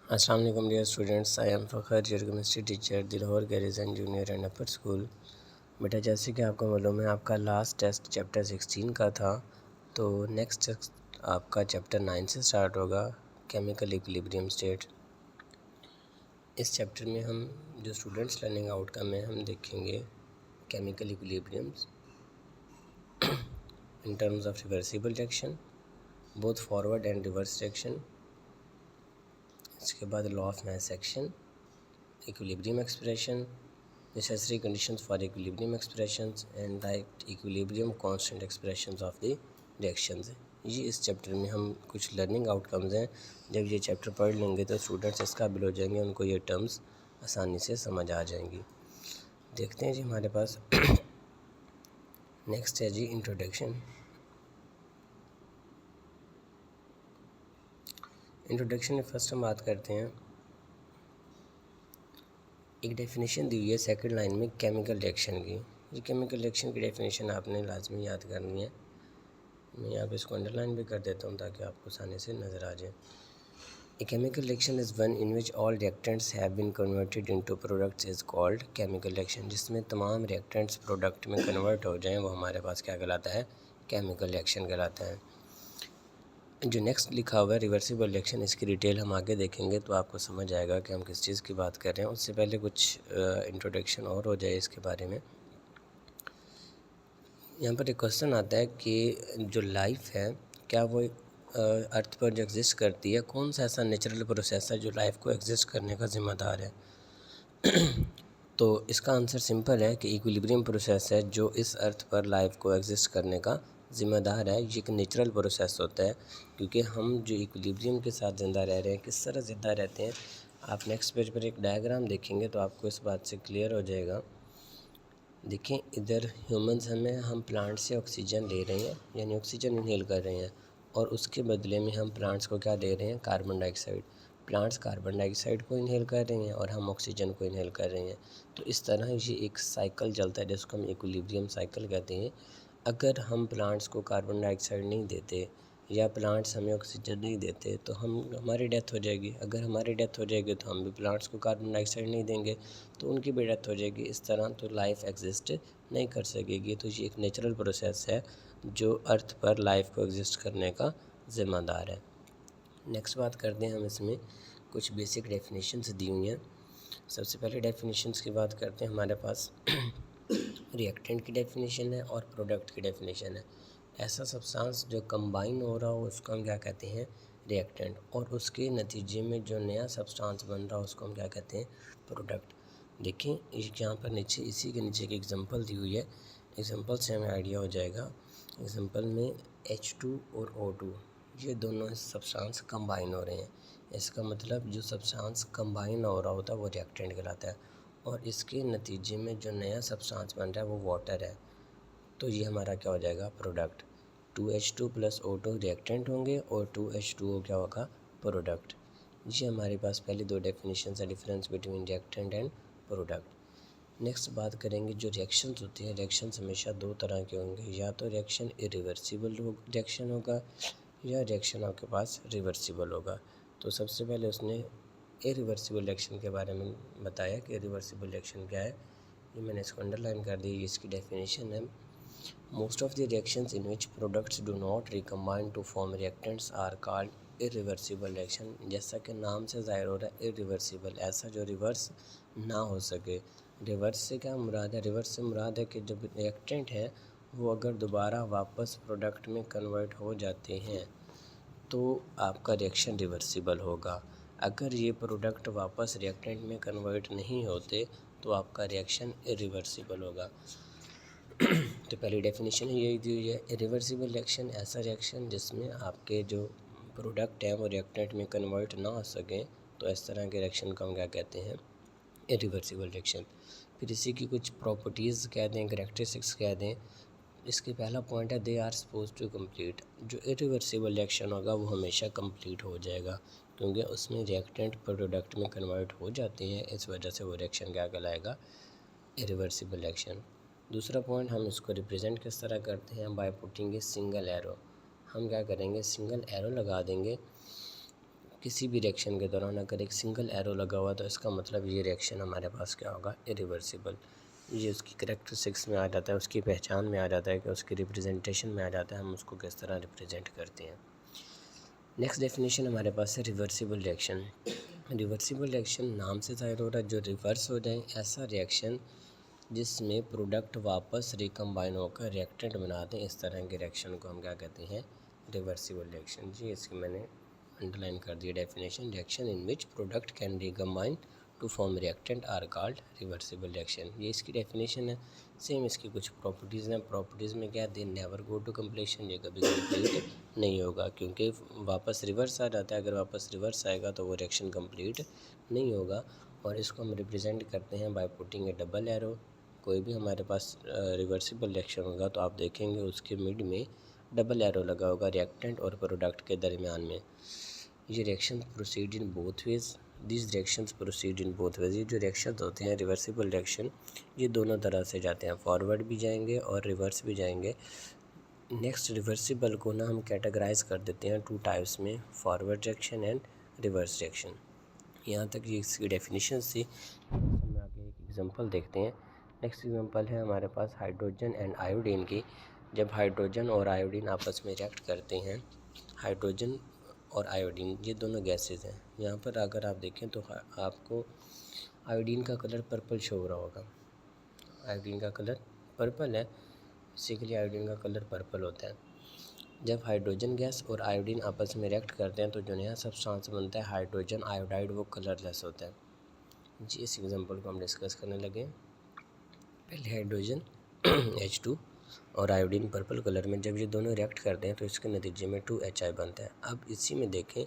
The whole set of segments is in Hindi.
अस्सलाम वालेकुम dear students, I am Fakhar, your chemistry teacher, दिल्होर garrison junior and upper school. बेटा, जैसे कि आपको मालूम है आपका लास्ट टेस्ट चैप्टर 16 का था, तो नेक्स्ट टेस्ट आपका चैप्टर 9 से स्टार्ट होगा, केमिकल इक्विलिब्रियम स्टेट। इस चैप्टर में हम जो स्टूडेंट्स लर्निंग आउटकम है हम देखेंगे chemical equilibriums in terms of reversible reaction, both forward and reverse reaction. इसके बाद law of mass action, equilibrium expression, necessary conditions for equilibrium expressions and right equilibrium constant expressions of the reactions। ये इस चैप्टर में हम कुछ लर्निंग आउटकम्स हैं। जब ये चैप्टर पढ़ लेंगे तो स्टूडेंट्स इस काबिल हो जाएंगे, उनको ये टर्म्स आसानी से समझ आ जाएंगी। देखते हैं जी हमारे पास नेक्स्ट है जी इंट्रोडक्शन। इंट्रोडक्शन में फर्स्ट हम बात करते हैं, एक डेफिनेशन दी हुई है सेकंड लाइन में केमिकल रिएक्शन की। ये केमिकल रिएक्शन की डेफिनेशन आपने लाजमी याद करनी है। मैं यहाँ पे इसको अंडरलाइन भी कर देता हूँ ताकि आपको आसानी से नज़र आ जाए। A chemical reaction is one in which all reactants have been converted into products is called chemical reaction. जिसमें तमाम रिएक्टेंट्स प्रोडक्ट में कन्वर्ट हो जाएं वो हमारे पास क्या कहलाता है, केमिकल रिएक्शन कहलाता है। जो नेक्स्ट लिखा हुआ है रिवर्सिबल रिएक्शन, इसकी डिटेल हम आगे देखेंगे तो आपको समझ आएगा कि हम किस चीज़ की बात कर रहे हैं। उससे पहले कुछ इंट्रोडक्शन और हो जाए इसके बारे में। यहाँ पर एक क्वेश्चन आता है कि जो लाइफ है क्या वो अर्थ पर जो एग्जिस्ट करती है, कौन सा ऐसा नेचुरल प्रोसेस है जो लाइफ को एग्जिस्ट करने का ज़िम्मेदार है। तो इसका आंसर सिंपल है कि इक्विलिब्रियम प्रोसेस है जो इस अर्थ पर लाइफ को एग्जिस्ट करने का ज़िम्मेदार है। ये एक नेचुरल प्रोसेस होता है क्योंकि हम जो इक्विलिब्रियम के साथ ज़िंदा रह रहे हैं, किस तरह ज़िंदा रहते हैं, आप नेक्स्ट पेज पर एक डायग्राम देखेंगे तो आपको इस बात से क्लियर हो जाएगा। देखें, इधर ह्यूमंस हम प्लांट से ऑक्सीजन ले रहे हैं, यानी ऑक्सीजन इनहेल कर रहे हैं, और उसके बदले में हम प्लांट्स को क्या दे रहे हैं, carbon dioxide. Plants carbon dioxide को इनहेल कर रहे हैं और हम ऑक्सीजन को इनहेल कर रहे हैं। तो इस तरह ये एक साइकिल चलता है जिसको हम इक्विलिब्रियम साइकिल कहते हैं। अगर हम प्लांट्स को कार्बन डाइऑक्साइड नहीं देते या प्लांट्स हमें ऑक्सीजन नहीं देते तो हमारी डेथ हो जाएगी। अगर हमारी डेथ हो जाएगी तो हम भी प्लांट्स को कार्बन डाइऑक्साइड नहीं देंगे तो उनकी भी डेथ हो जाएगी। इस तरह तो लाइफ एग्जिस्ट नहीं कर सकेगी। तो ये एक नेचुरल प्रोसेस है जो अर्थ पर लाइफ को एग्जिस्ट करने का ज़िम्मेदार है। नेक्स्ट बात करते हैं हम, इसमें कुछ बेसिक डेफिनेशंस दी हुई हैं। सबसे पहले डेफिनेशंस की बात करते हैं, हमारे पास रिएक्टेंट की डेफिनेशन है और प्रोडक्ट की डेफिनेशन है। ऐसा सब्सटेंस जो कंबाइन हो रहा हो उसको हम क्या कहते हैं, रिएक्टेंट, और उसके नतीजे में जो नया सब्सटेंस बन रहा हो उसको हम क्या कहते हैं, प्रोडक्ट। देखें, यहाँ पर नीचे इसी के नीचे एक एग्जांपल दी हुई है। एग्जांपल से हमें आइडिया हो जाएगा। एग्जांपल में H2 और O2 ये दोनों सब्सटेंस कंबाइन हो रहे हैं। इसका मतलब जो सब्सटेंस कंबाइन हो रहा होता है वो रिएक्टेंट कहलाता है, और इसके नतीजे में जो नया सब्सटेंस बन रहा है वो वाटर है। तो ये हमारा क्या हो जाएगा, प्रोडक्ट। 2H2 + O2 रिएक्टेंट होंगे और 2H2O क्या होगा, प्रोडक्ट। ये हमारे पास पहले दो डेफिनेशन है, difference between reactant and product. Next बात करेंगे, जो रिएक्शंस होती हैं, रिएक्शंस हमेशा दो तरह के होंगे, या तो रिएक्शन इरिवर्सिबल रिएक्शन होगा या रिएक्शन आपके पास रिवर्सिबल होगा। तो सबसे पहले उसने इरिवर्सिबल रिएक्शन के बारे में बताया कि इरिवर्सिबल रिएक्शन क्या है। ये मैंने इसको अंडरलाइन कर दी, इसकी डेफिनेशन है, most of the reactions in which products do not recombine to form reactants are called irreversible reaction. जैसा कि नाम से ज़ाहिर हो रहा है, इरिवर्सिबल, ऐसा जो रिवर्स ना हो सके। रिवर्स से क्या मुराद है, रिवर्स से मुराद है कि जब रिएक्टेंट है वो अगर दोबारा वापस प्रोडक्ट में कन्वर्ट हो जाते हैं तो आपका रिएक्शन रिवर्सिबल होगा। अगर ये प्रोडक्ट वापस रिएक्टेंट में कन्वर्ट नहीं होते तो आपका रिएक्शन इरिवर्सिबल होगा। तो पहली डेफिनेशन यही दी हुई है, रिवर्सिबल रिएक्शन ऐसा रिएक्शन जिसमें आपके जो प्रोडक्ट है वो रिएक्टेंट में कन्वर्ट ना हो सकें, तो इस तरह के रिएक्शन को हम क्या कहते हैं, इरिवर्सिबल रिएक्शन। फिर इसी की कुछ प्रॉपर्टीज़ कह दें, कैरेक्टरिस्टिक्स कह दें। इसके पहला पॉइंट है, they are suppose to complete. जो इरिवर्सिबल रिएक्शन होगा वो हमेशा कंप्लीट हो जाएगा क्योंकि उसमें रिएक्टेंट प्रोडक्ट में कन्वर्ट हो जाते हैं, इस वजह से वो रिएक्शन क्या कहलाएगा, इरिवर्सिबल रिएक्शन। दूसरा पॉइंट, हम इसको रिप्रेजेंट किस तरह करते हैं, by putting a single arrow. हम क्या करेंगे, सिंगल एरो लगा देंगे किसी भी रिएक्शन के दौरान अगर एक सिंगल एरो लगा हुआ तो इसका मतलब ये रिएक्शन हमारे पास क्या होगा, इरिवर्सिबल। ये उसकी करैक्टरिस्टिक्स में आ जाता है, उसकी पहचान में आ जाता है कि उसकी रिप्रेजेंटेशन में आ जाता है, हम उसको किस तरह रिप्रेजेंट करते हैं। नेक्स्ट डेफिनेशन हमारे पास है रिवर्सिबल रिएक्शन। रिवर्सिबल रिएक्शन नाम से ज़ाहिर हो रहा है जो रिवर्स हो जाए, ऐसा रिएक्शन जिसमें प्रोडक्ट वापस रिकम्बाइन होकर रिएक्टेंट बना दें, इस तरह के रिएक्शन को हम क्या कहते हैं, रिवर्सिबल रिएक्शन। जी इसकी मैंने अंडरलाइन कर दिया definition. Reaction in which product can recombine to form reactant are called reversible reaction. ये इसकी डेफिनेशन है। सेम इसकी कुछ प्रॉपर्टीज़ हैं। प्रॉपर्टीज़ में क्या है, they never go to completion, ये कभी कंप्लीट नहीं होगा क्योंकि वापस रिवर्स आ जाता है। अगर वापस रिवर्स आएगा तो वो रिएक्शन कंप्लीट नहीं होगा। और इसको हम रिप्रेजेंट करते हैं by putting A double arrow. कोई भी हमारे पास रिवर्सिबल रिएक्शन होगा तो आप देखेंगे उसके मिड में डबल एरो लगा होगा रिएक्टेंट और प्रोडक्ट के दरमियान में। ये reaction proceed in both ways, this reactions proceed in both ways. ये जो रिएक्शंस होते हैं रिवर्सिबल रिएक्शन, ये दोनों तरह से जाते हैं, फॉरवर्ड भी जाएंगे और रिवर्स भी जाएंगे। नेक्स्ट रिवर्सिबल को ना हम कैटेगराइज कर देते हैं 2 टाइप्स में, forward reaction and reverse reaction. यहाँ तक ये इसकी डेफिनेशन थी। हम आगे एक एग्जांपल देखते हैं। नेक्स्ट एग्जांपल है हमारे पास हाइड्रोजन एंड आयोडीन की। जब हाइड्रोजन और आयोडीन आपस में रिएक्ट करते हैं, हाइड्रोजन और आयोडीन ये दोनों गैसेज हैं। यहाँ पर अगर आप देखें तो आपको आयोडीन का कलर पर्पल शो हो रहा होगा। आयोडीन का कलर पर्पल है, बेसिकली आयोडीन का कलर पर्पल होता है। जब हाइड्रोजन गैस और आयोडीन आपस में रिएक्ट करते हैं तो जो नया सब्सटेंस बनता है हाइड्रोजन आयोडाइड, वो कलरलेस होता है। जी इस एग्जांपल को हम डिस्कस करने लगे। पहले हाइड्रोजन H2 और आयोडीन पर्पल कलर में, जब ये दोनों रिएक्ट करते हैं तो इसके नतीजे में 2HI बनता है। अब इसी में देखें,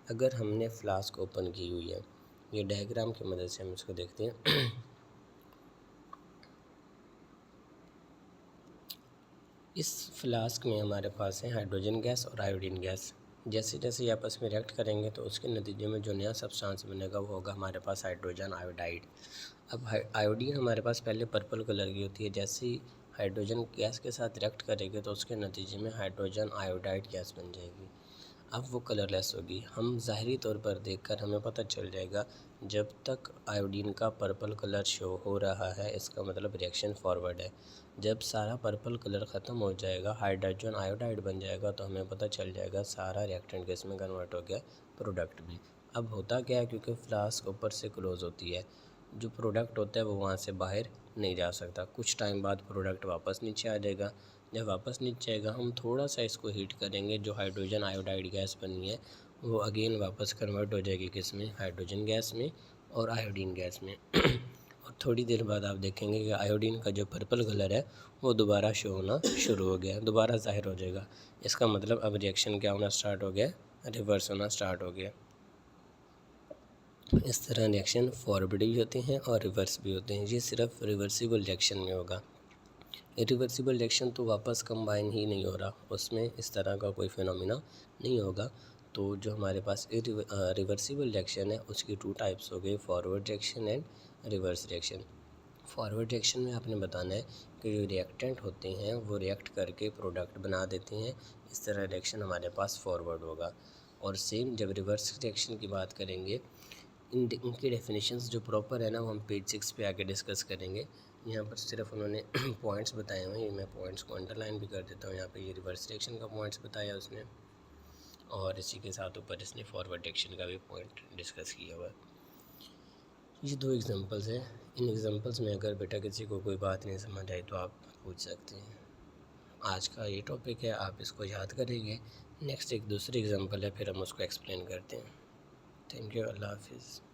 अगर हमने फ्लास्क ओपन की हुई है, ये डायग्राम की मदद से हम इसको देखते हैं। इस फ्लास्क में हमारे पास है हाइड्रोजन गैस और आयोडीन गैस। जैसे जैसे ये आपस में रिएक्ट करेंगे तो उसके नतीजे में जो नया सब्सटेंस बनेगा वो होगा हमारे पास हाइड्रोजन आयोडाइड। अब आयोडीन हमारे पास पहले पर्पल कलर की होती है, जैसे ही हाइड्रोजन गैस के साथ रिएक्ट करेगी तो उसके नतीजे में हाइड्रोजन आयोडाइड गैस बन जाएगी। अब वो कलरलेस होगी। हम ज़ाहरी तौर पर देखकर हमें पता चल जाएगा जब तक आयोडीन का पर्पल कलर शो हो रहा है इसका मतलब रिएक्शन फॉरवर्ड है। जब सारा पर्पल कलर ख़त्म हो जाएगा, हाइड्रोजन आयोडाइड बन जाएगा, तो हमें पता चल जाएगा सारा रिएक्टेंट किस में कन्वर्ट हो गया, प्रोडक्ट में। अब होता क्या है, क्योंकि फ्लास्क ऊपर से क्लोज़ होती है, जो प्रोडक्ट होता है वो वहाँ से बाहर नहीं जा सकता। कुछ टाइम बाद प्रोडक्ट वापस नीचे आ जाएगा। जब वापस नीचे आएगा हम थोड़ा सा इसको हीट करेंगे, जो हाइड्रोजन आयोडाइड गैस बनी है वो अगेन वापस कन्वर्ट हो जाएगी किस में, हाइड्रोजन गैस में और आयोडीन गैस में। और थोड़ी देर बाद आप देखेंगे कि आयोडीन का जो पर्पल कलर है वो दोबारा शो होना शुरू हो गया, दोबारा ज़ाहिर हो जाएगा। इसका मतलब अब रिएक्शन क्या होना स्टार्ट हो गया, रिवर्स होना स्टार्ट हो गया। इस तरह रिएक्शन फॉरवर्ड भी होते हैं और रिवर्स भी होते हैं। ये सिर्फ रिवर्सिबल रिएक्शन में होगा। इरिवर्सिबल रिएक्शन तो वापस कंबाइन ही नहीं हो रहा, उसमें इस तरह का कोई फिनोमिना नहीं होगा। तो जो हमारे पास रिवर्सिबल रिएक्शन है उसकी 2 टाइप्स हो गई, forward reaction and reverse reaction. Forward reaction में आपने बताना है कि जो रिएक्टेंट होते हैं वो रिएक्ट करके प्रोडक्ट बना देते हैं, इस तरह रिएक्शन हमारे पास फॉरवर्ड होगा। और सेम जब रिवर्स रिएक्शन की बात करेंगे, इनकी डेफिनेशंस जो प्रॉपर है ना वो हम पेज 6 पे आके डिस्कस करेंगे। यहाँ पर सिर्फ उन्होंने पॉइंट्स बताए हुए हैं, मैं पॉइंट्स को अंडरलाइन भी कर देता हूँ। यहाँ पे ये रिवर्स रिएक्शन का पॉइंट्स बताया उसने और इसी के साथ ऊपर इसने फॉरवर्ड रिएक्शन का भी पॉइंट डिस्कस किया हुआ है। ये 2 एग्जांपल्स हैं। इन एग्जांपल्स में अगर बेटा किसी को कोई बात नहीं समझ आई तो आप पूछ सकते हैं। आज का ये टॉपिक है, आप इसको याद करेंगे। नेक्स्ट एक दूसरी एग्जांपल है, फिर हम उसको एक्सप्लेन करते हैं। थैंक यू, अल्लाह हाफिज़।